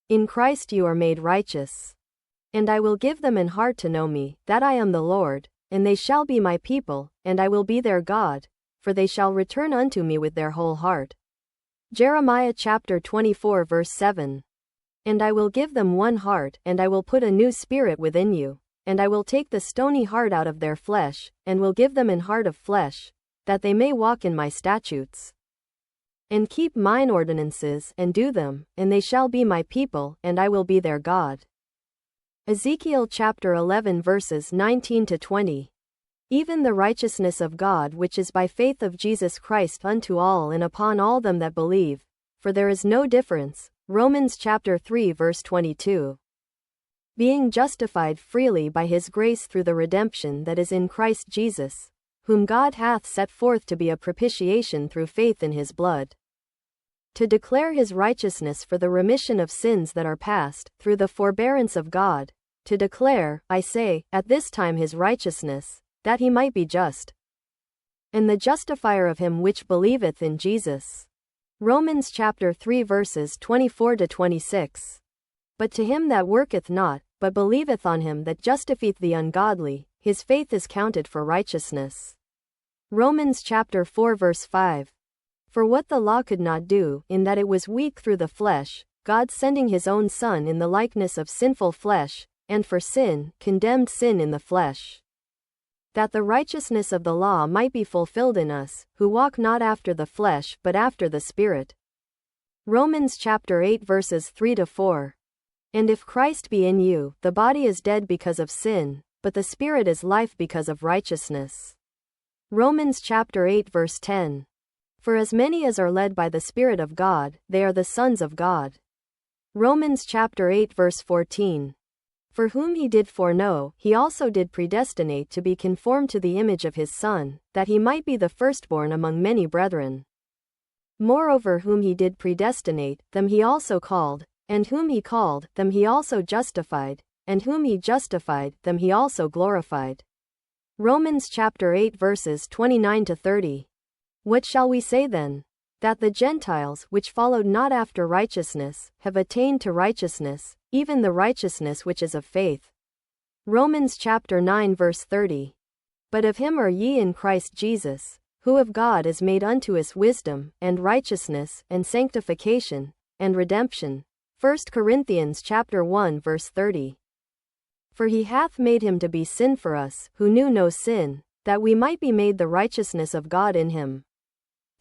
In Christ you are made righteous. And I will give them an heart to know me, that I am the Lord, and they shall be my people, and I will be their God, for they shall return unto me with their whole heart. Jeremiah chapter 24 verse 7. And I will give them one heart, and I will put a new spirit within you, and I will take the stony heart out of their flesh, and will give them an heart of flesh, that they may walk in my statutes, and keep mine ordinances, and do them, and they shall be my people, and I will be their God. Ezekiel chapter 11 verses 19 to 20. Even the righteousness of God which is by faith of Jesus Christ unto all and upon all them that believe, for there is no difference. Romans chapter 3 verse 22. Being justified freely by his grace through the redemption that is in Christ Jesus, whom God hath set forth to be a propitiation through faith in his blood, to declare his righteousness for the remission of sins that are past, through the forbearance of God, to declare, I say, at this time his righteousness, that he might be just, and the justifier of him which believeth in Jesus. Romans chapter 3 verses 24 to 26. But to him that worketh not, but believeth on him that justifieth the ungodly, his faith is counted for righteousness. Romans chapter 4 verse 5. For what the law could not do, in that it was weak through the flesh, God sending his own Son in the likeness of sinful flesh, and for sin, condemned sin in the flesh, that the righteousness of the law might be fulfilled in us, who walk not after the flesh but after the Spirit. Romans chapter 8 verses 3 to 4. And if Christ be in you, the body is dead because of sin, but the Spirit is life because of righteousness. Romans chapter 8 verse 10. For as many as are led by the Spirit of God, they are the sons of God. Romans chapter 8 verse 14. For whom he did foreknow, he also did predestinate to be conformed to the image of his Son, that he might be the firstborn among many brethren. Moreover whom he did predestinate, them he also called, and whom he called, them he also justified, and whom he justified, them he also glorified. Romans chapter 8 verses 29 to 30. What shall we say then? That the Gentiles, which followed not after righteousness, have attained to righteousness, even the righteousness which is of faith. Romans chapter 9 verse 30. But of him are ye in Christ Jesus, who of God is made unto us wisdom, and righteousness, and sanctification, and redemption. 1 Corinthians chapter 1 verse 30. For he hath made him to be sin for us, who knew no sin, that we might be made the righteousness of God in him.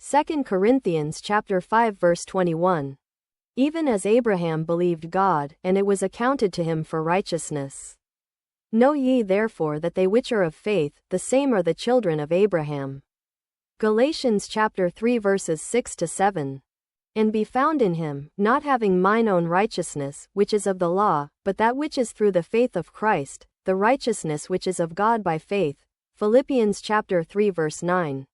2 Corinthians chapter 5 verse 21. Even as Abraham believed God, and it was accounted to him for righteousness. Know ye therefore that they which are of faith, the same are the children of Abraham. Galatians chapter 3 verses 6 to 7. And be found in him, not having mine own righteousness, which is of the law, but that which is through the faith of Christ, the righteousness which is of God by faith. Philippians chapter 3 verse 9.